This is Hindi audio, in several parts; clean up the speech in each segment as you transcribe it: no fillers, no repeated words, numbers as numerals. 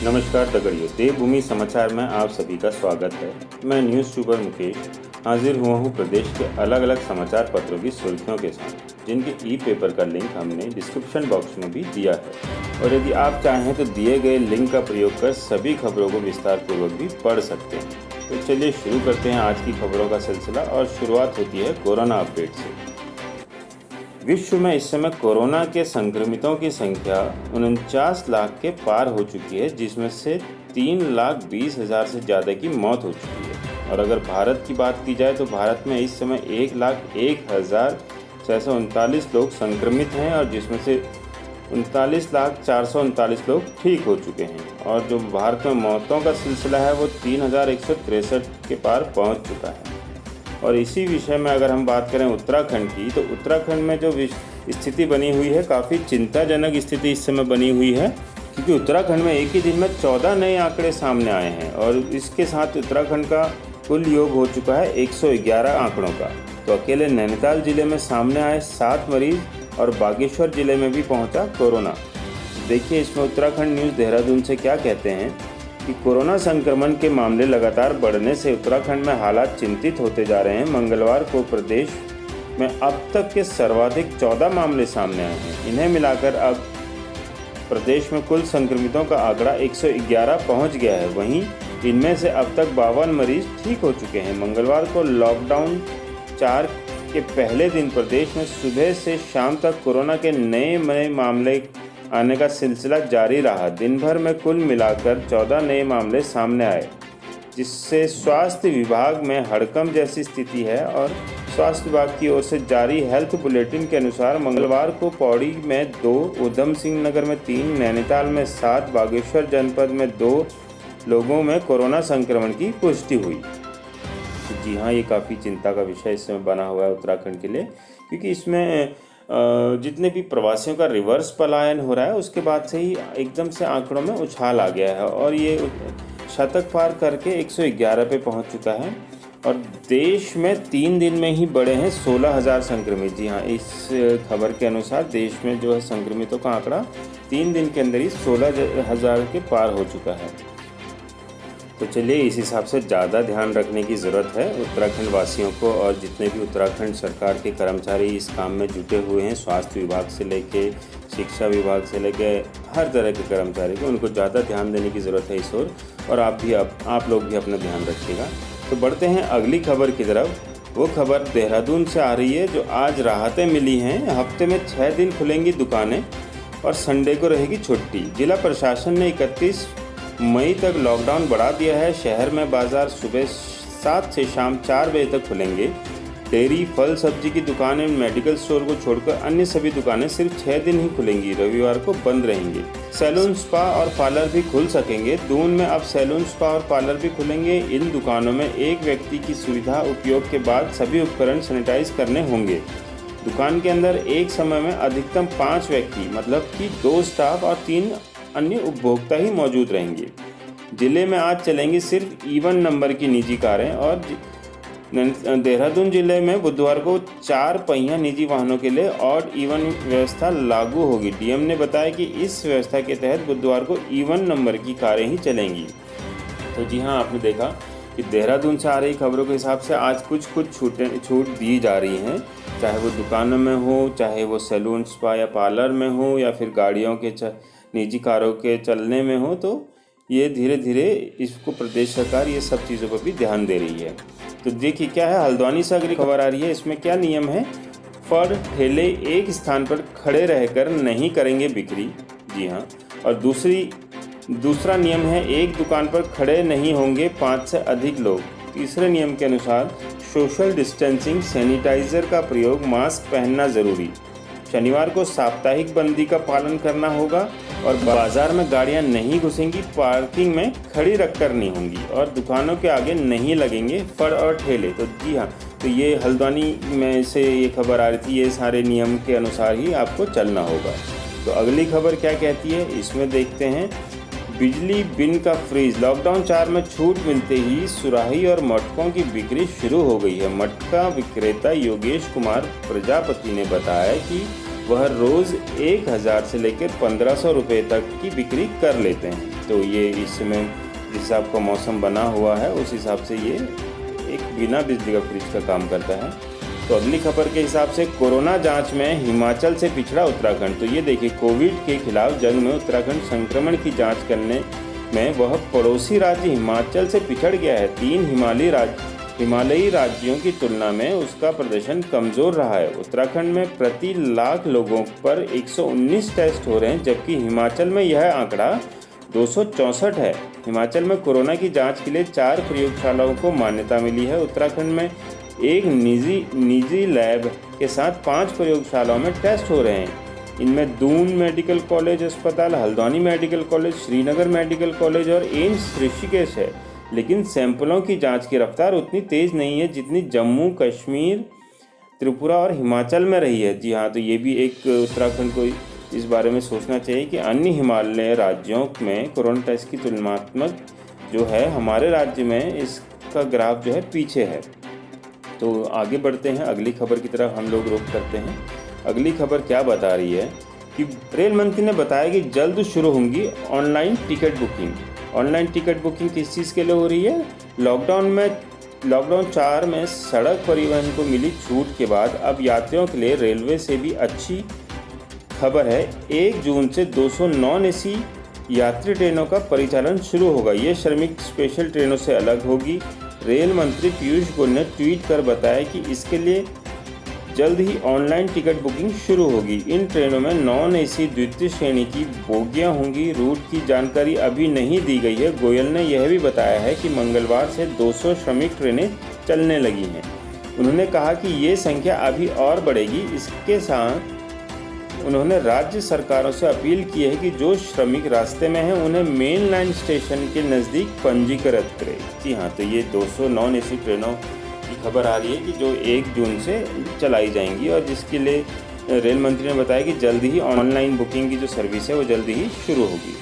नमस्कार दगड़ियों, देवभूमि समाचार में आप सभी का स्वागत है। मैं न्यूज़ सुपर मुकेश हाजिर हुआ हूँ प्रदेश के अलग अलग समाचार पत्रों की सुर्खियों के साथ, जिनके ई पेपर का लिंक हमने डिस्क्रिप्शन बॉक्स में भी दिया है। और यदि आप चाहें तो दिए गए लिंक का प्रयोग कर सभी खबरों को विस्तारपूर्वक भी पढ़ सकते हैं। तो चलिए शुरू करते हैं आज की खबरों का सिलसिला और शुरुआत होती है कोरोना अपडेट से। विश्व में इस समय कोरोना के संक्रमितों की संख्या 49 लाख के पार हो चुकी है, जिसमें से 3,20,000 से ज़्यादा की मौत हो चुकी है। और अगर भारत की बात की जाए तो भारत में इस समय 1,01,639 लोग संक्रमित हैं और जिसमें से 39,439 लोग ठीक हो चुके हैं। और जो भारत में मौतों का सिलसिला है वो 3,163 के पार पहुंच चुका है। और इसी विषय में अगर हम बात करें उत्तराखंड की, तो उत्तराखंड में जो स्थिति बनी हुई है, काफ़ी चिंताजनक स्थिति इस समय बनी हुई है, क्योंकि उत्तराखंड में एक ही दिन में 14 नए आंकड़े सामने आए हैं और इसके साथ उत्तराखंड का कुल योग हो चुका है 111 आंकड़ों का। तो अकेले नैनीताल जिले में सामने आए 7 मरीज और बागेश्वर जिले में भी पहुंचा कोरोना। देखिए इसमें उत्तराखंड न्यूज़ देहरादून से क्या कहते हैं कि कोरोना संक्रमण के मामले लगातार बढ़ने से उत्तराखंड में हालात चिंतित होते जा रहे हैं। मंगलवार को प्रदेश में अब तक के सर्वाधिक 14 मामले सामने आए हैं। इन्हें मिलाकर अब प्रदेश में कुल संक्रमितों का आंकड़ा 111 पहुंच गया है। वहीं इनमें से अब तक 52 मरीज ठीक हो चुके हैं। मंगलवार को लॉकडाउन 4 के पहले दिन प्रदेश में सुबह से शाम तक कोरोना के नए मामले आने का सिलसिला जारी रहा। दिन भर में कुल मिलाकर 14 नए मामले सामने आए, जिससे स्वास्थ्य विभाग में हड़कंप जैसी स्थिति है। और स्वास्थ्य विभाग की ओर से जारी हेल्थ बुलेटिन के अनुसार मंगलवार को पौड़ी में 2, ऊधम सिंह नगर में 3, नैनीताल में 7, बागेश्वर जनपद में 2 लोगों में कोरोना संक्रमण की पुष्टि हुई। जी हाँ, ये काफ़ी चिंता का विषय इस समय बना हुआ है उत्तराखंड के लिए, क्योंकि इसमें जितने भी प्रवासियों का रिवर्स पलायन हो रहा है उसके बाद से ही एकदम से आंकड़ों में उछाल आ गया है और ये शतक पार करके 111 पे पहुंच चुका है। और देश में 3 दिन में ही बढ़े हैं 16,000 संक्रमित। जी हाँ, इस खबर के अनुसार देश में जो है संक्रमितों का आंकड़ा 3 दिन के अंदर ही 16,000 के पार हो चुका है। तो चलिए इस हिसाब से ज़्यादा ध्यान रखने की ज़रूरत है उत्तराखंड वासियों को। और जितने भी उत्तराखंड सरकार के कर्मचारी इस काम में जुटे हुए हैं, स्वास्थ्य विभाग से लेके शिक्षा विभाग से लेके हर तरह के कर्मचारी को, उनको ज़्यादा ध्यान देने की ज़रूरत है इस ओर। और आप लोग भी अपना ध्यान रखिएगा। तो बढ़ते हैं अगली खबर की तरफ। वो खबर देहरादून से आ रही है, जो आज राहतें मिली हैं। हफ्ते में 6 दिन खुलेंगी दुकानें और संडे को रहेगी छुट्टी। जिला प्रशासन ने 31 मई तक लॉकडाउन बढ़ा दिया है। शहर में बाजार सुबह 7 से शाम 4 बजे तक खुलेंगे। डेयरी, फल सब्जी की दुकानें, मेडिकल स्टोर को छोड़कर अन्य सभी दुकानें सिर्फ 6 दिन ही खुलेंगी। रविवार को बंद रहेंगे। सैलून, स्पा और पार्लर भी खुल सकेंगे। दून में अब सैलून, स्पा और पार्लर भी खुलेंगे। इन दुकानों में एक व्यक्ति की सुविधा उपयोग के बाद सभी उपकरण सैनिटाइज करने होंगे। दुकान के अंदर एक समय में अधिकतम 5 व्यक्ति, मतलब कि 2 स्टाफ और 3 अन्य उपभोक्ता ही मौजूद रहेंगे। जिले में आज चलेंगी सिर्फ इवन नंबर की निजी कारें। और देहरादून जिले में बुधवार को 4 पहिया निजी वाहनों के लिए ऑड इवन व्यवस्था लागू होगी। डीएम ने बताया कि इस व्यवस्था के तहत बुधवार को इवन नंबर की कारें ही चलेंगी। तो जी हाँ, आपने देखा कि देहरादून से आ रही खबरों के हिसाब से आज कुछ छूट दी जा रही हैं, चाहे वो दुकानों में हो, चाहे वो सैलून, स्पा या पार्लर में हो, या फिर गाड़ियों के निजी कारों के चलने में हो। तो ये धीरे धीरे इसको प्रदेश सरकार ये सब चीज़ों पर भी ध्यान दे रही है। तो देखिए क्या है, हल्द्वानी से अगली खबर आ रही है। इसमें क्या नियम है? फल ठेले एक स्थान पर खड़े रहकर नहीं करेंगे बिक्री। जी हाँ। और दूसरा नियम है, एक दुकान पर खड़े नहीं होंगे 5 से अधिक लोग। तीसरे नियम के अनुसार सोशल डिस्टेंसिंग, सैनिटाइजर का प्रयोग, मास्क पहनना जरूरी। शनिवार को साप्ताहिक बंदी का पालन करना होगा और बाजार में गाड़ियां नहीं घुसेंगी, पार्किंग में खड़ी रख करनी होंगी और दुकानों के आगे नहीं लगेंगे फल और ठेले। तो जी हाँ, तो ये हल्द्वानी में से ये खबर आ रही थी। ये सारे नियम के अनुसार ही आपको चलना होगा। तो अगली खबर क्या कहती है, इसमें देखते हैं। बिजली बिल का फ्रीज, लॉकडाउन 4 में छूट मिलते ही सुराही और मटकों की बिक्री शुरू हो गई है। मटका विक्रेता योगेश कुमार प्रजापति ने बताया कि वह रोज़ 1000 से लेकर 1500 रुपये तक की बिक्री कर लेते हैं। तो ये इस समय जिस हिसाब का मौसम बना हुआ है उस हिसाब से ये एक बिना बिजली का फ्रिज का काम करता है। तो अगली खबर के हिसाब से कोरोना जांच में हिमाचल से पिछड़ा उत्तराखंड। तो ये देखिए, कोविड के खिलाफ जंग में उत्तराखंड संक्रमण की जांच करने में वह पड़ोसी राज्य हिमाचल से पिछड़ गया है। 3 हिमालयी राज्यों की तुलना में उसका प्रदर्शन कमज़ोर रहा है। उत्तराखंड में प्रति लाख लोगों पर 119 टेस्ट हो रहे हैं, जबकि हिमाचल में यह आंकड़ा 264 है। हिमाचल में कोरोना की जांच के लिए 4 प्रयोगशालाओं को मान्यता मिली है। उत्तराखंड में एक निजी लैब के साथ 5 प्रयोगशालाओं में टेस्ट हो रहे हैं। इनमें दून मेडिकल कॉलेज अस्पताल, Haldwani medical college, Srinagar medical college और एम्स ऋषिकेश है। लेकिन सैंपलों की जांच की रफ्तार उतनी तेज़ नहीं है जितनी जम्मू कश्मीर, त्रिपुरा और हिमाचल में रही है। जी हाँ, तो ये भी एक उत्तराखंड को इस बारे में सोचना चाहिए कि अन्य हिमालय राज्यों में कोरोना टेस्ट की तुलनात्मक जो है हमारे राज्य में इसका ग्राफ जो है पीछे है। तो आगे बढ़ते हैं, अगली खबर की तरफ हम लोग रुख करते हैं। अगली खबर क्या बता रही है कि रेल मंत्री ने बताया कि जल्द शुरू होंगी online ticket booking. Online ticket booking किस चीज़ के लिए हो रही है? लॉकडाउन 4 में सड़क परिवहन को मिली छूट के बाद अब यात्रियों के लिए रेलवे से भी अच्छी खबर है। 1 जून से 200 नॉन एसी यात्री ट्रेनों का परिचालन शुरू होगा। ये श्रमिक स्पेशल ट्रेनों से अलग होगी। रेल मंत्री पीयूष गोयल ने ट्वीट कर बताया कि इसके लिए जल्द ही ऑनलाइन टिकट बुकिंग शुरू होगी। इन ट्रेनों में नॉन एसी द्वितीय श्रेणी की बोगियां होंगी। रूट की जानकारी अभी नहीं दी गई है। गोयल ने यह भी बताया है कि मंगलवार से 200 श्रमिक ट्रेनें चलने लगी हैं। उन्होंने कहा कि ये संख्या अभी और बढ़ेगी। इसके साथ उन्होंने राज्य सरकारों से अपील की है कि जो श्रमिक रास्ते में हैं उन्हें मेन लाइन स्टेशन के नज़दीक पंजीकृत करें। जी हाँ, तो ये 200 नॉन एसी ट्रेनों की खबर आ रही है कि जो 1 जून से चलाई जाएंगी और जिसके लिए रेल मंत्री ने बताया कि जल्द ही ऑनलाइन बुकिंग की जो सर्विस है वो जल्द ही शुरू होगी।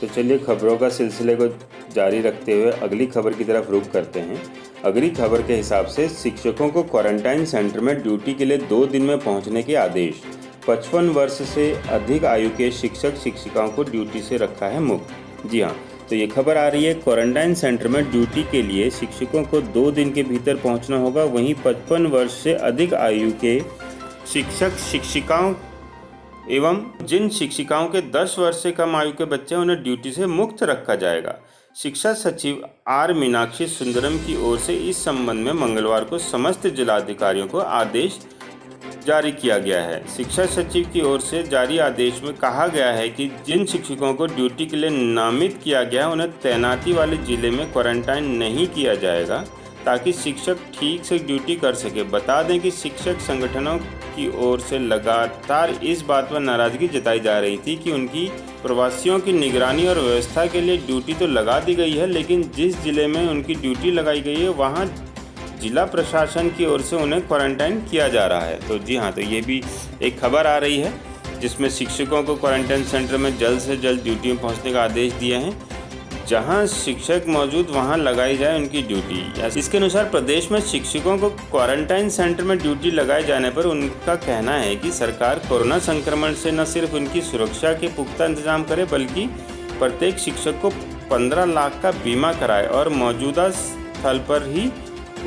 तो चलिए खबरों का सिलसिले को जारी रखते हुए अगली खबर की तरफ रुख करते हैं। अगली खबर के हिसाब से शिक्षकों को क्वारंटाइन सेंटर में ड्यूटी के लिए 2 दिन में पहुँचने के आदेश। 55 वर्ष से अधिक आयु के शिक्षक शिक्षिकाओं को ड्यूटी से रखा है मुक्त। जी हाँ, तो ये खबर आ रही है क्वारंटाइन सेंटर में ड्यूटी के लिए शिक्षकों को 2 दिन के भीतर पहुंचना होगा। वहीं 55 वर्ष से अधिक आयु के शिक्षक शिक्षिकाओं एवं जिन शिक्षिकाओं के 10 वर्ष से कम आयु के बच्चे उन्हें ड्यूटी से मुक्त रखा जाएगा। शिक्षा सचिव आर मीनाक्षी सुंदरम की ओर से इस संबंध में मंगलवार को समस्त जिलाधिकारियों को आदेश जारी किया गया है। शिक्षा सचिव की ओर से जारी आदेश में कहा गया है कि जिन शिक्षकों को ड्यूटी के लिए नामित किया गया उन्हें तैनाती वाले जिले में क्वारंटाइन नहीं किया जाएगा ताकि शिक्षक ठीक से ड्यूटी कर सके। बता दें कि शिक्षक संगठनों की ओर से लगातार इस बात पर नाराजगी जताई जा रही थी कि उनकी प्रवासियों की निगरानी और व्यवस्था के लिए ड्यूटी तो लगा दी गई है, लेकिन जिस जिले में उनकी ड्यूटी लगाई गई है वहाँ जिला प्रशासन की ओर से उन्हें क्वारंटाइन किया जा रहा है। तो जी हाँ, तो ये भी एक खबर आ रही है जिसमें शिक्षकों को क्वारंटाइन सेंटर में जल्द से जल्द ड्यूटी में पहुंचने का आदेश दिए हैं। जहां शिक्षक मौजूद वहां लगाई जाए उनकी ड्यूटी। इसके अनुसार प्रदेश में शिक्षकों को क्वारंटाइन सेंटर में ड्यूटी लगाए जाने पर उनका कहना है कि सरकार कोरोना संक्रमण से न सिर्फ उनकी सुरक्षा के पुख्ता इंतजाम करे बल्कि प्रत्येक शिक्षक को 15 लाख का बीमा कराए और मौजूदा स्थल पर ही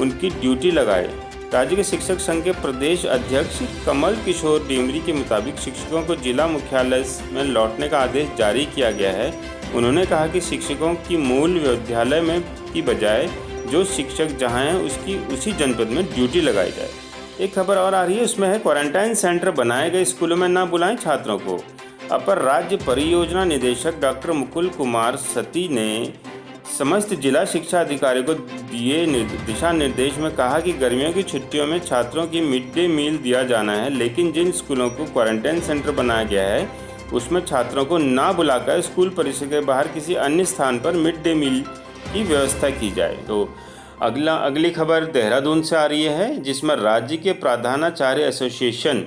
उनकी ड्यूटी लगाए। राज्य के शिक्षक संघ के प्रदेश अध्यक्ष कमल किशोर डिमरी के मुताबिक शिक्षकों को जिला मुख्यालय में लौटने का आदेश जारी किया गया है। उन्होंने कहा कि शिक्षकों की मूल विद्यालय में की बजाय जो शिक्षक जहां हैं उसकी उसी जनपद में ड्यूटी लगाई जाए। एक खबर और आ रही है, उसमें है क्वारंटाइन सेंटर बनाए गए स्कूलों में न बुलाएं छात्रों को। अपर राज्य परियोजना निदेशक डॉक्टर मुकुल कुमार सती ने समस्त जिला शिक्षा अधिकारी को दिए दिशा निर्देश में कहा कि गर्मियों की छुट्टियों में छात्रों की मिड डे मील दिया जाना है, लेकिन जिन स्कूलों को क्वारंटाइन सेंटर बनाया गया है उसमें छात्रों को ना बुलाकर स्कूल परिसर के बाहर किसी अन्य स्थान पर मिड डे मील की व्यवस्था की जाए। तो अगली खबर देहरादून से आ रही है जिसमें राज्य के प्रधानाचार्य एसोसिएशन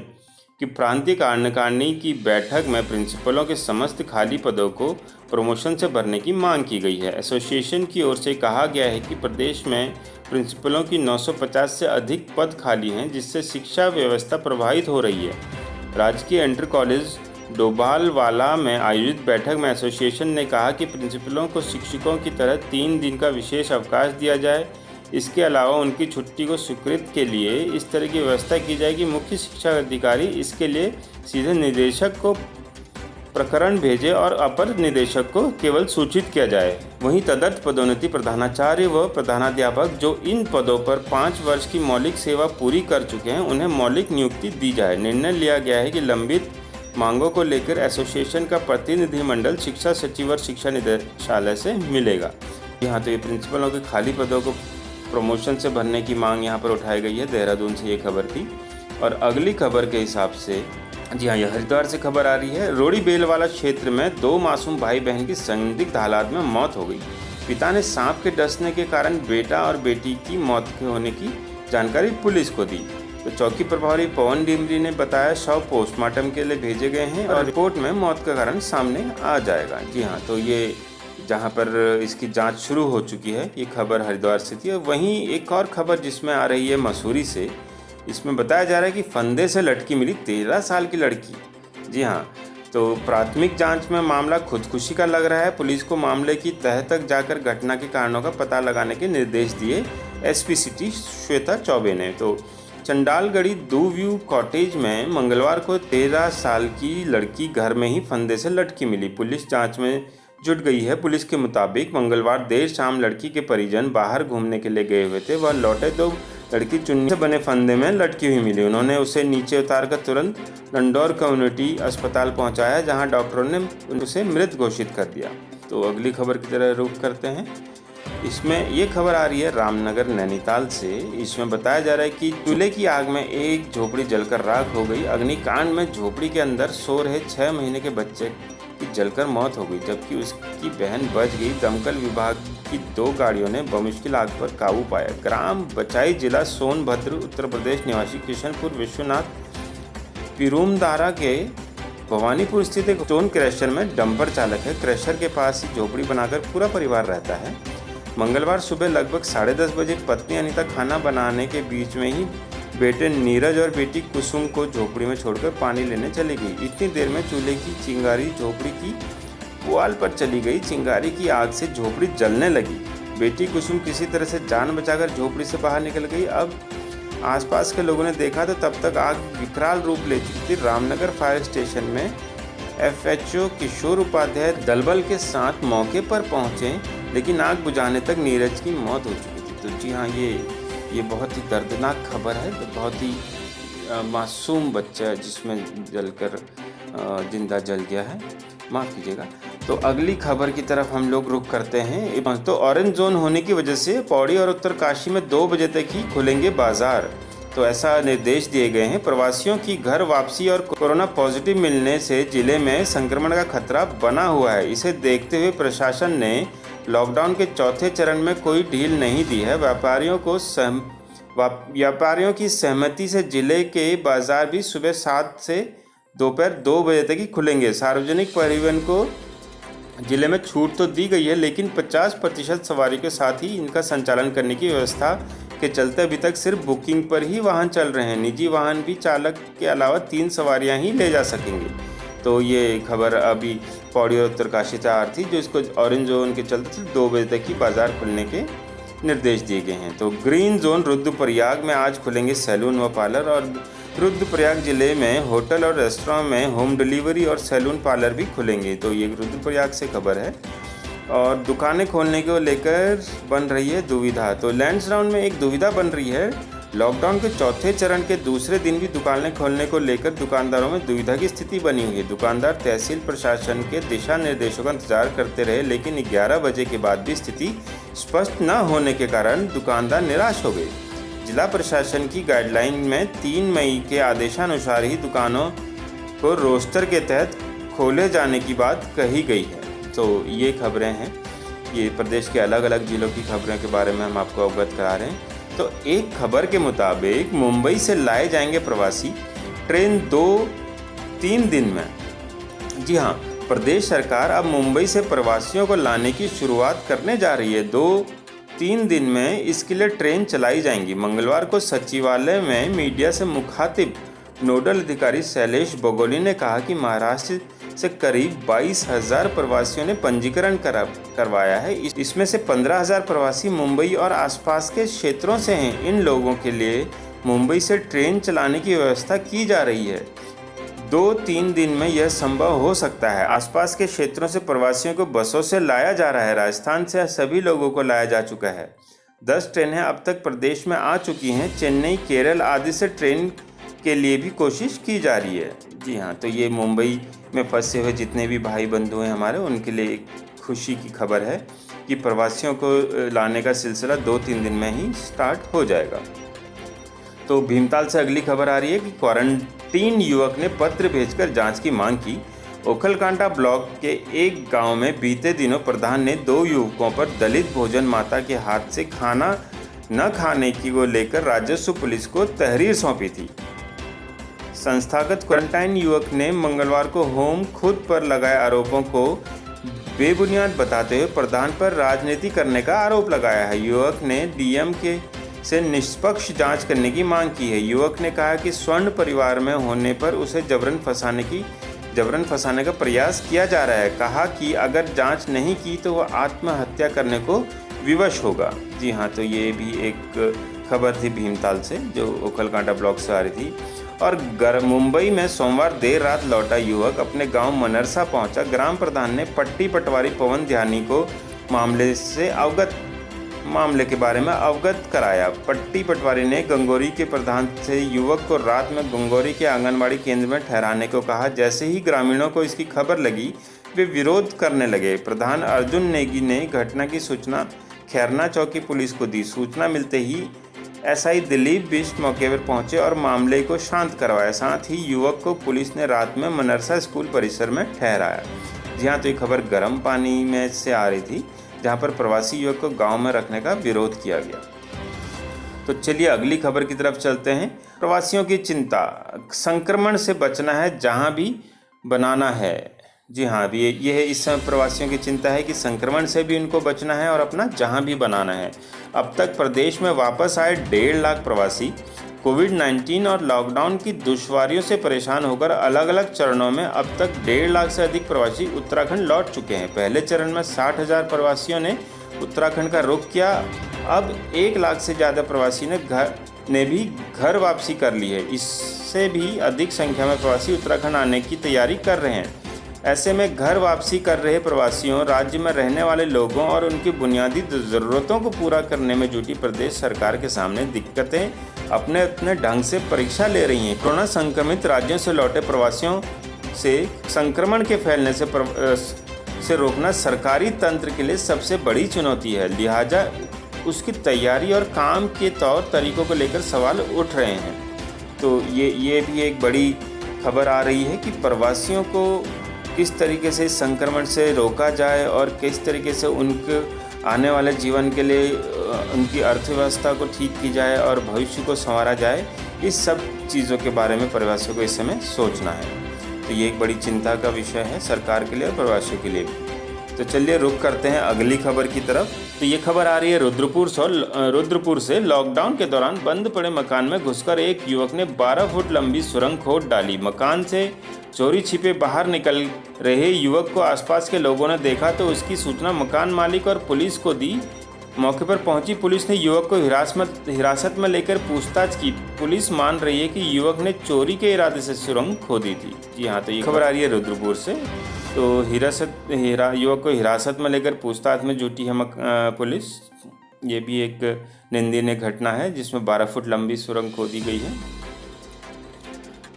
कि प्रांतीय कार्यकारिणी की बैठक में प्रिंसिपलों के समस्त खाली पदों को प्रमोशन से भरने की मांग की गई है। एसोसिएशन की ओर से कहा गया है कि प्रदेश में प्रिंसिपलों की 950 से अधिक पद खाली हैं जिससे शिक्षा व्यवस्था प्रभावित हो रही है। राजकीय इंटर कॉलेज डोभालवाला में आयोजित बैठक में एसोसिएशन ने कहा कि प्रिंसिपलों को शिक्षकों की तरह 3 दिन का विशेष अवकाश दिया जाए। इसके अलावा उनकी छुट्टी को स्वीकृत के लिए इस तरह की व्यवस्था की जाए कि मुख्य शिक्षा अधिकारी इसके लिए सीधे निदेशक को प्रकरण भेजे और अपर निदेशक को केवल सूचित किया जाए। वहीं तदर्थ पदोन्नति प्रधानाचार्य व प्रधानाध्यापक जो इन पदों पर 5 वर्ष की मौलिक सेवा पूरी कर चुके हैं उन्हें मौलिक नियुक्ति दी जाए। निर्णय लिया गया है कि लंबित मांगों को लेकर एसोसिएशन का प्रतिनिधिमंडल शिक्षा सचिव और शिक्षा निदेशालय से मिलेगा। यहाँ तो ये प्रिंसिपलों के खाली पदों को प्रमोशन से भरने की मांग यहाँ पर उठाई गई है। देहरादून से ये खबर थी। और अगली खबर के हिसाब से जी हाँ, यह हरिद्वार से खबर आ रही है। रोड़ी बेलवाला क्षेत्र में 2 मासूम भाई बहन की संदिग्ध हालात में मौत हो गई। पिता ने सांप के डसने के कारण बेटा और बेटी की मौत होने की जानकारी पुलिस को दी। तो चौकी प्रभारी पवन डिमरी ने बताया शव पोस्टमार्टम के लिए भेजे गए हैं और रिपोर्ट में मौत का कारण सामने आ जाएगा। जी हाँ, तो ये जहाँ पर इसकी जांच शुरू हो चुकी है, ये खबर हरिद्वार से थी। वहीं एक और खबर जिसमें आ रही है मसूरी से, इसमें बताया जा रहा है कि फंदे से लटकी मिली 13 साल की लड़की। जी हाँ, तो प्राथमिक जांच में मामला खुदकुशी का लग रहा है। पुलिस को मामले की तह तक जाकर घटना के कारणों का पता लगाने के निर्देश दिए एसपी सिटी श्वेता चौबे ने। तो चंडालगढ़ी दू व्यू कॉटेज में मंगलवार को 13 साल की लड़की घर में ही फंदे से लटकी मिली। पुलिस जांच में जुट गई है। पुलिस के मुताबिक मंगलवार देर शाम लड़की के परिजन बाहर घूमने के लिए गए हुए थे। वह लौटे तो लड़की चुन्नी से बने फंदे में लटकी हुई मिली। उन्होंने उसे नीचे उतारकर तुरंत लंडौर कम्युनिटी अस्पताल पहुंचाया, जहां डॉक्टरों ने उसे मृत घोषित कर दिया। तो अगली खबर की तरफ रुख करते हैं। इसमें ये खबर आ रही है रामनगर नैनीताल से। इसमें बताया जा रहा है कि चूल्हे की आग में एक झोपड़ी जलकर राख हो गई। अग्निकांड में झोपड़ी के अंदर सो रहे 6 महीने के बच्चे की जलकर मौत हो गई, जबकि उसकी बहन बच गई। दमकल विभाग की 2 गाड़ियों ने बमुश्किल आग पर काबू पाया। ग्राम बचाई, जिला सोनभद्र, उत्तर प्रदेश निवासी किशनपुर विश्वनाथ पिरूमदारा के भवानीपुर स्थित एक स्टोन क्रैशर में डंपर चालक है। क्रैशर के पास ही झोपड़ी बनाकर पूरा परिवार रहता है। मंगलवार सुबह लगभग 10:30 बजे पत्नी अनीता खाना बनाने के बीच में ही बेटे नीरज और बेटी कुसुम को झोपड़ी में छोड़कर पानी लेने चली गई। इतनी देर में चूल्हे की चिंगारी झोपड़ी की पुआल पर चली गई। चिंगारी की आग से झोपड़ी जलने लगी। बेटी कुसुम किसी तरह से जान बचाकर झोपड़ी से बाहर निकल गई। अब आसपास के लोगों ने देखा तो तब तक आग विकराल रूप ले चुकी थी। रामनगर फायर स्टेशन में FHO किशोर उपाध्याय दलबल के साथ मौके पर पहुंचे, लेकिन आग बुझाने तक नीरज की मौत हो चुकी थी। तो जी हाँ, ये बहुत ही दर्दनाक खबर है। बहुत ही मासूम बच्चा जिसमें जलकर जिंदा जल गया है, माफ़ कीजिएगा। तो अगली खबर की तरफ हम लोग रुख करते हैं। तो ऑरेंज जोन होने की वजह से पौड़ी और उत्तरकाशी में 2 बजे तक ही खुलेंगे बाजार। तो ऐसा निर्देश दिए गए हैं। प्रवासियों की घर वापसी और कोरोना पॉजिटिव मिलने से जिले में संक्रमण का खतरा बना हुआ है। इसे देखते हुए प्रशासन ने लॉकडाउन के चौथे चरण में कोई ढील नहीं दी है। व्यापारियों की सहमति से जिले के बाजार भी सुबह 7 से दोपहर 2 बजे तक ही खुलेंगे। सार्वजनिक परिवहन को जिले में छूट तो दी गई है, लेकिन 50% सवारी के साथ ही इनका संचालन करने की व्यवस्था के चलते अभी तक सिर्फ बुकिंग पर ही वाहन चल रहे हैं। निजी वाहन भी चालक के अलावा 3 सवारियां ही ले जा सकेंगे। तो ये खबर अभी पौड़ी और उत्तरकाशी से आ रही थी, जो इसको ऑरेंज जोन के चलते सिर्फ 2 बजे तक ही बाजार खुलने के निर्देश दिए गए हैं। तो ग्रीन जोन रुद्रप्रयाग में आज खुलेंगे सैलून व पार्लर, और रुद्रप्रयाग जिले में होटल और रेस्टोरेंट में होम डिलीवरी और सैलून पार्लर भी खुलेंगे। तो ये रुद्रप्रयाग से खबर है। और दुकानें खोलने को लेकर बन रही है दुविधा। तो लैंसडाउन में एक दुविधा बन रही है। लॉकडाउन के चौथे चरण के दूसरे दिन भी दुकानें खोलने को लेकर दुकानदारों में दुविधा की स्थिति बनी हुई है। दुकानदार तहसील प्रशासन के दिशा निर्देशों का इंतजार करते रहे, लेकिन 11 बजे के बाद भी स्थिति स्पष्ट न होने के कारण दुकानदार निराश हो गए। जिला प्रशासन की गाइडलाइन में 3 मई के आदेशानुसार ही दुकानों को रोस्टर के तहत खोले जाने की बात कही गई है। तो ये खबरें हैं, ये प्रदेश के अलग अलग जिलों की खबरों के बारे में हम आपको अवगत करा रहे हैं। तो एक खबर के मुताबिक मुंबई से लाए जाएंगे प्रवासी, ट्रेन 2-3 दिन में। जी हाँ, प्रदेश सरकार अब मुंबई से प्रवासियों को लाने की शुरुआत करने जा रही है। 2-3 दिन में इसके लिए ट्रेन चलाई जाएंगी। मंगलवार को सचिवालय में मीडिया से मुखातिब नोडल अधिकारी शैलेश बगोली ने कहा कि महाराष्ट्र से करीब 22,000 प्रवासियों ने पंजीकरण करवाया है। इसमें से 15,000 प्रवासी मुंबई और आसपास के क्षेत्रों से हैं। इन लोगों के लिए मुंबई से ट्रेन चलाने की व्यवस्था की जा रही है। 2-3 दिन में यह संभव हो सकता है। आसपास के क्षेत्रों से प्रवासियों को बसों से लाया जा रहा है। राजस्थान से सभी लोगों को लाया जा चुका है। 10 ट्रेनें अब तक प्रदेश में आ चुकी हैं। चेन्नई, केरल आदि से ट्रेन के लिए भी कोशिश की जा रही है। जी हाँ, तो ये मुंबई में फंसे हुए जितने भी भाई बंधु हैं हमारे, उनके लिए एक खुशी की खबर है कि प्रवासियों को लाने का सिलसिला 2-3 दिन में ही स्टार्ट हो जाएगा। तो भीमताल से अगली खबर आ रही है कि क्वारंटीन युवक ने पत्र भेजकर जांच की मांग की। ओखलकांटा ब्लॉक के एक गांव में बीते दिनों प्रधान ने 2 युवकों पर दलित भोजन माता के हाथ से खाना न खाने की को लेकर राजस्व पुलिस को तहरीर सौंपी थी। संस्थागत क्वारंटाइन युवक ने मंगलवार को होम खुद पर लगाए आरोपों को बेबुनियाद बताते हुए प्रधान पर राजनीति करने का आरोप लगाया है। युवक ने डीएम से निष्पक्ष जांच करने की मांग की है। युवक ने कहा कि स्वर्ण परिवार में होने पर उसे जबरन फंसाने का प्रयास किया जा रहा है। कहा कि अगर जांच नहीं की तो वह आत्महत्या करने को विवश होगा। जी हाँ, तो ये भी एक खबर थी भीमताल से जो ओखलकांटा ब्लॉक से आ रही थी। और मुंबई में सोमवार देर रात लौटा युवक अपने गांव मनरसा पहुंचा। ग्राम प्रधान ने पट्टी पटवारी पवन ध्यानी को मामले के बारे में अवगत कराया। पट्टी पटवारी ने गंगोरी के प्रधान से युवक को रात में गंगोरी के आंगनबाड़ी केंद्र में ठहराने को कहा। जैसे ही ग्रामीणों को इसकी खबर लगी वे विरोध करने लगे। प्रधान अर्जुन नेगी ने घटना की सूचना खैरना चौकी पुलिस को दी। सूचना मिलते ही एसआई दिलीप बिष्ट मौके पर पहुंचे और मामले को शांत करवाया। साथ ही युवक को पुलिस ने रात में मनरसा स्कूल परिसर में ठहराया। जी हाँ, तो ये खबर गर्म पानी में से आ रही थी जहां पर प्रवासी युवक को गांव में रखने का विरोध किया गया। तो चलिए अगली खबर की तरफ चलते हैं। प्रवासियों की चिंता, संक्रमण से बचना है जहां भी बनाना है। जी हाँ, अभी ये है इस समय प्रवासियों की चिंता है कि संक्रमण से भी उनको बचना है और अपना जहां भी बनाना है। अब तक प्रदेश में वापस आए 1.5 लाख प्रवासी। कोविड-19 और लॉकडाउन की दुश्वारियों से परेशान होकर अलग अलग चरणों में अब तक 1.5 लाख से अधिक प्रवासी उत्तराखंड लौट चुके हैं। पहले चरण में 60,000 प्रवासियों ने उत्तराखंड का रुख किया। अब 1 लाख से ज़्यादा प्रवासी ने भी घर वापसी कर ली है। इससे भी अधिक संख्या में प्रवासी उत्तराखंड आने की तैयारी कर रहे हैं। ऐसे में घर वापसी कर रहे प्रवासियों, राज्य में रहने वाले लोगों और उनकी बुनियादी ज़रूरतों को पूरा करने में जुटी प्रदेश सरकार के सामने दिक्कतें अपने अपने ढंग से परीक्षा ले रही हैं। कोरोना संक्रमित राज्यों से लौटे प्रवासियों से संक्रमण के फैलने से रोकना सरकारी तंत्र के लिए सबसे बड़ी चुनौती है। लिहाजा उसकी तैयारी और काम के तौर तरीकों को लेकर सवाल उठ रहे हैं। तो ये भी एक बड़ी खबर आ रही है कि प्रवासियों को किस तरीके से संक्रमण से रोका जाए और किस तरीके से उनके आने वाले जीवन के लिए उनकी अर्थव्यवस्था को ठीक की जाए और भविष्य को संवारा जाए। इस सब चीज़ों के बारे में प्रवासियों को इस समय सोचना है। तो ये एक बड़ी चिंता का विषय है सरकार के लिए और प्रवासियों के लिए भी। तो चलिए रुख करते हैं अगली खबर की तरफ। तो ये खबर आ रही है रुद्रपुर से। लॉकडाउन के दौरान बंद पड़े मकान में घुसकर एक युवक ने 12 फुट लंबी सुरंग खोद डाली। मकान से चोरी छिपे बाहर निकल रहे युवक को आसपास के लोगों ने देखा तो उसकी सूचना मकान मालिक और पुलिस को दी। मौके पर पहुंची पुलिस ने युवक को हिरासत में लेकर पूछताछ की। पुलिस मान रही है कि युवक ने चोरी के इरादे से सुरंग खोदी थी। जी हाँ, तो ये खबर आ रही है रुद्रपुर से। तो युवक को हिरासत में लेकर पूछताछ में जुटी है पुलिस। ये भी एक निंदनीय घटना है जिसमें 12 फुट लंबी सुरंग खोदी गई है।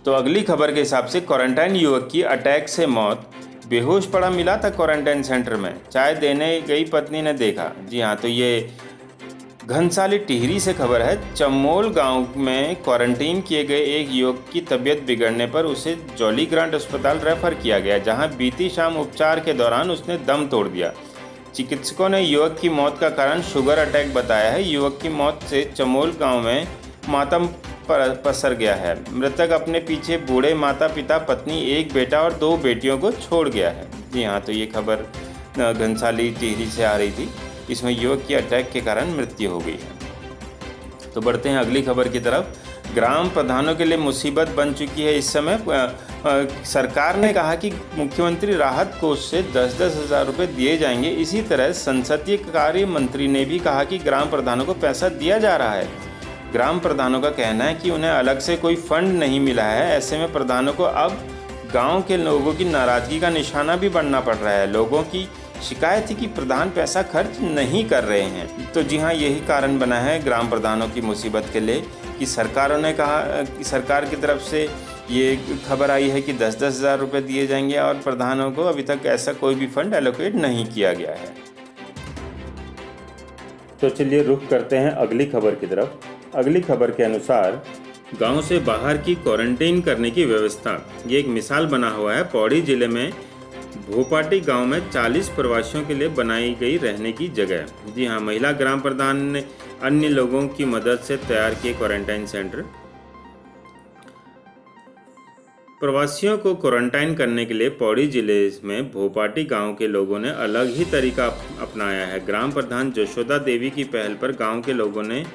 तो अगली खबर के हिसाब से क्वारंटाइन युवक की अटैक से मौत। बेहोश पड़ा मिला था क्वारंटाइन सेंटर में, चाय देने गई पत्नी ने देखा। जी हाँ, तो ये घनसाली टिहरी से खबर है। चमोल गांव में क्वारंटीन किए गए एक युवक की तबीयत बिगड़ने पर उसे जॉली ग्रांट अस्पताल रेफर किया गया, जहां बीती शाम उपचार के दौरान उसने दम तोड़ दिया। चिकित्सकों ने युवक की मौत का कारण शुगर अटैक बताया है। युवक की मौत से चमोल गाँव में मातम पसर गया है। मृतक अपने पीछे बूढ़े माता पिता, पत्नी, एक बेटा और 2 बेटियों को छोड़ गया है। जी हाँ, तो ये खबर घनसाली टिहरी से आ रही थी। इसमें युवक की अटैक के कारण मृत्यु हो गई है। तो बढ़ते हैं अगली खबर की तरफ। ग्राम प्रधानों के लिए मुसीबत बन चुकी है इस समय। सरकार ने कहा कि मुख्यमंत्री राहत कोष से 10-10 हज़ार रुपये दिए जाएंगे। इसी तरह संसदीय कार्य मंत्री ने भी कहा कि ग्राम प्रधानों को पैसा दिया जा रहा है। ग्राम प्रधानों का कहना है कि उन्हें अलग से कोई फंड नहीं मिला है। ऐसे में प्रधानों को अब गांव के लोगों की नाराज़गी का निशाना भी बनना पड़ रहा है। लोगों की शिकायत थी कि प्रधान पैसा खर्च नहीं कर रहे हैं। तो जी हाँ, यही कारण बना है ग्राम प्रधानों की मुसीबत के लिए कि सरकारों ने कहा कि सरकार की तरफ से ये खबर आई है कि 10-10 हज़ार रुपये दिए जाएंगे और प्रधानों को अभी तक ऐसा कोई भी फंड एलोकेट नहीं किया गया है। तो चलिए रुख करते हैं अगली खबर की तरफ। अगली खबर के अनुसार गांव से बाहर की क्वारंटाइन करने की व्यवस्था, ये एक मिसाल बना हुआ है। पौड़ी जिले में भोपाटी गांव में 40 प्रवासियों के लिए बनाई गई रहने की जगह। जी हाँ, महिला ग्राम प्रधान ने अन्य लोगों की मदद से तैयार किए क्वारंटाइन सेंटर। प्रवासियों को क्वारंटाइन करने के लिए पौड़ी जिले में भोपाटी गांव के लोगों ने अलग ही तरीका अपनाया है। ग्राम प्रधान जशोदा देवी की पहल पर गांव के लोगों ने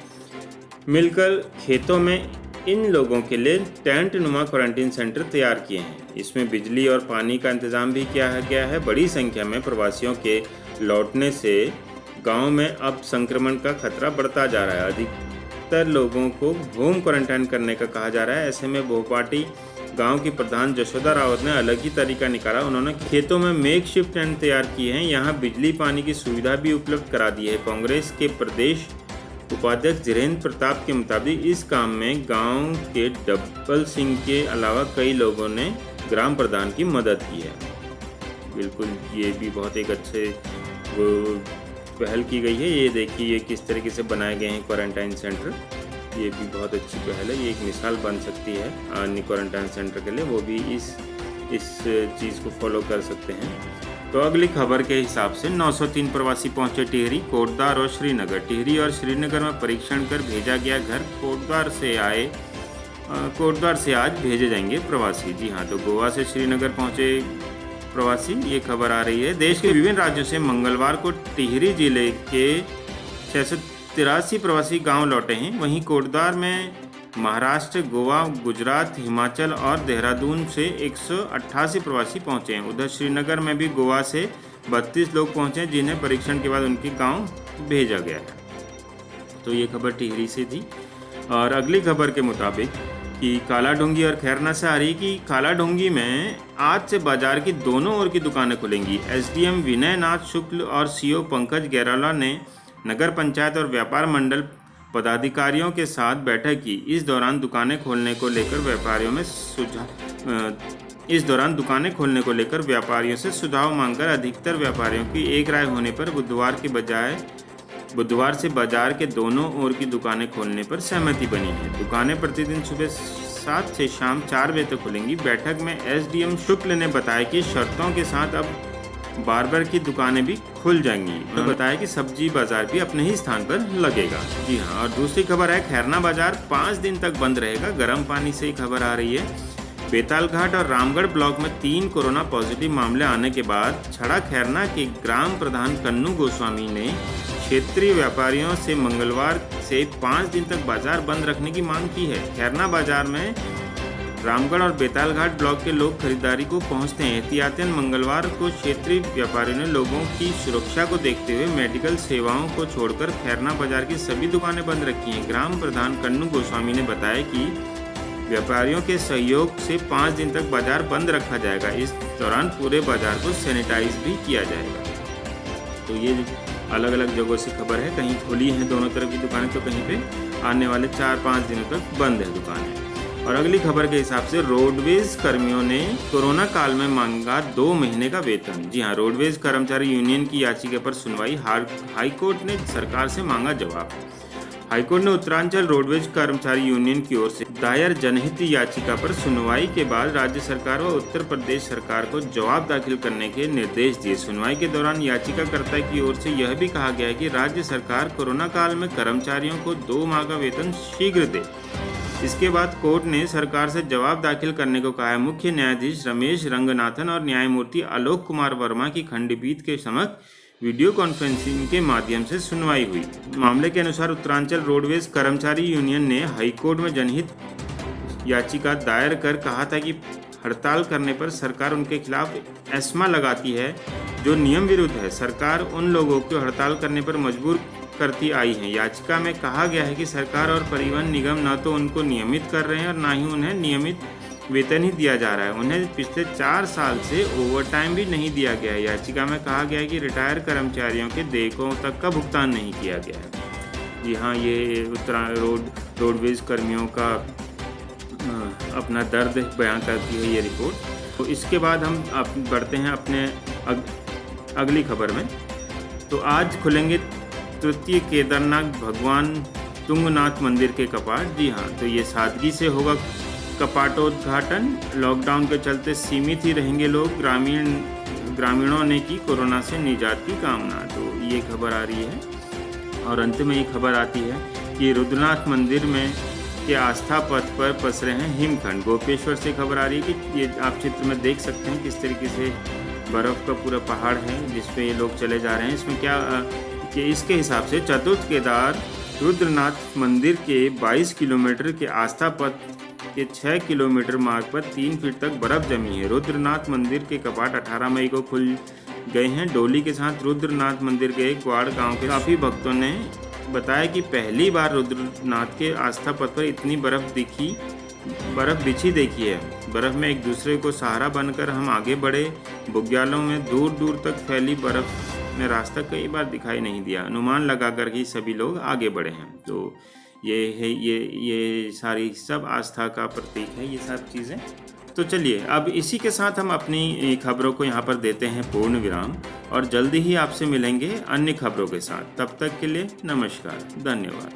मिलकर खेतों में इन लोगों के लिए टेंट नुमा क्वारंटाइन सेंटर तैयार किए हैं। इसमें बिजली और पानी का इंतजाम भी किया गया है। बड़ी संख्या में प्रवासियों के लौटने से गांव में अब संक्रमण का खतरा बढ़ता जा रहा है। अधिकतर लोगों को होम क्वारंटाइन करने का कहा जा रहा है। ऐसे में भोपाटी गांव की प्रधान जशोदा रावत ने अलग ही तरीका निकाला। उन्होंने खेतों में मेकशिफ्ट टेंट तैयार किए हैं। यहाँ बिजली पानी की सुविधा भी उपलब्ध करा दी है। कांग्रेस के प्रदेश उपाध्यक्ष धीरेन्द्र प्रताप के मुताबिक इस काम में गांव के डबल सिंह के अलावा कई लोगों ने ग्राम प्रधान की मदद की है। बिल्कुल, ये भी बहुत एक अच्छे पहल की गई है। ये देखिए ये किस तरीके से बनाए गए हैं क्वारंटाइन सेंटर। ये भी बहुत अच्छी पहल है। ये एक मिसाल बन सकती है अन्य क्वारंटाइन सेंटर के लिए, वो भी इस चीज़ को फॉलो कर सकते हैं। तो अगली खबर के हिसाब से 903 प्रवासी पहुंचे टिहरी, कोटद्वार और श्रीनगर। टिहरी और श्रीनगर में परीक्षण कर भेजा गया घर। कोटद्वार से आज भेजे जाएंगे प्रवासी। जी हाँ, तो गोवा से श्रीनगर पहुंचे प्रवासी, ये खबर आ रही है। देश के विभिन्न राज्यों से मंगलवार को टिहरी जिले के 683 प्रवासी गांव लौटे हैं। वहीं कोटद्वार में महाराष्ट्र, गोवा, गुजरात, हिमाचल और देहरादून से 188 प्रवासी पहुंचे हैं। उधर श्रीनगर में भी गोवा से 32 लोग पहुंचे हैं, जिन्हें परीक्षण के बाद उनके गांव भेजा गया है। तो ये खबर टिहरी से थी। और अगली खबर के मुताबिक कि कालाढूंगी और खैरना से आ रही कि कालाढूंगी में आज से बाजार की दोनों ओर की दुकानें खुलेंगी। एसडीएम विनय नाथ शुक्ल और सीओ पंकज गैराला ने नगर पंचायत और व्यापार मंडल पदाधिकारियों के साथ बैठक की। इस दौरान दुकानें खोलने को लेकर व्यापारियों से सुझाव मांगकर अधिकतर व्यापारियों की एक राय होने पर बुधवार से बाजार के दोनों ओर की दुकानें खोलने पर सहमति बनी है। दुकानें प्रतिदिन सुबह 7 से शाम 4 बजे तक खुलेंगी। बैठक में एसडीएम शुक्ल ने बताया कि शर्तों के साथ अब बार्बर की दुकानें भी खुल जाएंगी। उन्होंने बताया कि सब्जी बाजार भी अपने ही स्थान पर लगेगा। जी हाँ, और दूसरी खबर है खैरना बाजार 5 दिन तक बंद रहेगा। गर्म पानी से ही खबर आ रही है। बेतालघाट और रामगढ़ ब्लॉक में 3 कोरोना पॉजिटिव मामले आने के बाद छड़ा खैरना के ग्राम प्रधान कन्नू गोस्वामी ने क्षेत्रीय व्यापारियों से मंगलवार से 5 दिन तक बाजार बंद रखने की मांग की है। खैरना बाजार में रामगढ़ और बेतालघाट ब्लॉक के लोग खरीदारी को पहुंचते हैं। एहतियातन मंगलवार को क्षेत्रीय व्यापारियों ने लोगों की सुरक्षा को देखते हुए मेडिकल सेवाओं को छोड़कर खैरना बाजार की सभी दुकानें बंद रखी हैं। ग्राम प्रधान कन्नू गोस्वामी ने बताया कि व्यापारियों के सहयोग से 5 दिन तक बाजार बंद रखा जाएगा। इस दौरान पूरे बाजार को सैनिटाइज भी किया जाएगा। तो ये अलग अलग जगहों से खबर है। कहीं खुली हैं दोनों तरफ की दुकानें, तो कहीं पे आने वाले 4-5 दिनों तक बंद है दुकानें। और अगली खबर के हिसाब से रोडवेज कर्मियों ने कोरोना काल में मांगा 2 महीने का वेतन। जी हाँ, रोडवेज कर्मचारी यूनियन की याचिका पर सुनवाई। हाईकोर्ट ने सरकार से मांगा जवाब। हाईकोर्ट ने उत्तरांचल रोडवेज कर्मचारी यूनियन की ओर से दायर जनहित याचिका पर सुनवाई के बाद राज्य सरकार व उत्तर प्रदेश सरकार को जवाब दाखिल करने के निर्देश दिए। सुनवाई के दौरान याचिकाकर्ता की ओर से यह भी कहा गया कि राज्य सरकार कोरोना काल में कर्मचारियों को 2 माह का वेतन शीघ्र दे। इसके बाद कोर्ट ने सरकार से जवाब दाखिल करने को कहा है। मुख्य न्यायाधीश रमेश रंगनाथन और न्यायमूर्ति आलोक कुमार वर्मा की खंडपीठ के समक्ष वीडियो कॉन्फ्रेंसिंग के माध्यम से सुनवाई हुई। मामले के अनुसार उत्तरांचल रोडवेज कर्मचारी यूनियन ने हाईकोर्ट में जनहित याचिका दायर कर कहा था कि हड़ताल करने पर सरकार उनके खिलाफ एस्मा लगाती है जो नियम विरुद्ध है। सरकार उन लोगों को हड़ताल करने पर मजबूर करती आई है। याचिका में कहा गया है कि सरकार और परिवहन निगम न तो उनको नियमित कर रहे हैं और न ही उन्हें नियमित वेतन ही दिया जा रहा है। उन्हें पिछले 4 साल से ओवरटाइम भी नहीं दिया गया है। याचिका में कहा गया है कि रिटायर कर्मचारियों के देयकों तक का भुगतान नहीं किया गया है। जी हाँ, ये रोडवेज कर्मियों का अपना दर्द बयान करती है ये रिपोर्ट। तो इसके बाद हम बढ़ते हैं अपने अगली खबर में। तो आज खुलेंगे तृतीय केदारनाथ भगवान तुंगनाथ मंदिर के कपाट। जी हाँ, तो ये सादगी से होगा कपाटोद्घाटन। लॉकडाउन के चलते सीमित ही रहेंगे लोग। ग्रामीणों ने की कोरोना से निजात की कामना। तो ये खबर आ रही है। और अंत में ये खबर आती है कि रुद्रनाथ मंदिर में के आस्था पथ पर पसरे हैं हिमखंड। गोपेश्वर से खबर आ रही है कि ये आप चित्र में देख सकते हैं किस तरीके से बर्फ़ का पूरा पहाड़ है जिस पे ये लोग चले जा रहे हैं। इसमें क्या कि इसके हिसाब से चतुर्थ केदार रुद्रनाथ मंदिर के 22 किलोमीटर के आस्था पथ के 6 किलोमीटर मार्ग पर 3 फीट तक बर्फ जमी है। रुद्रनाथ मंदिर के कपाट 18 मई को खुल गए हैं। डोली के साथ रुद्रनाथ मंदिर के ग्वाड़ गांव के काफ़ी भक्तों ने बताया कि पहली बार रुद्रनाथ के आस्था पथ पर इतनी बर्फ़ बिछी देखी है। बर्फ़ में एक दूसरे को सहारा बनकर हम आगे बढ़े। बुग्यालों में दूर दूर तक फैली बर्फ़ में रास्ता कई बार दिखाई नहीं दिया। अनुमान लगाकर ही सभी लोग आगे बढ़े हैं। तो ये सारी सब आस्था का प्रतीक है ये सब चीज़ें। तो चलिए अब इसी के साथ हम अपनी खबरों को यहाँ पर देते हैं पूर्ण विराम और जल्दी ही आपसे मिलेंगे अन्य खबरों के साथ। तब तक के लिए नमस्कार, धन्यवाद।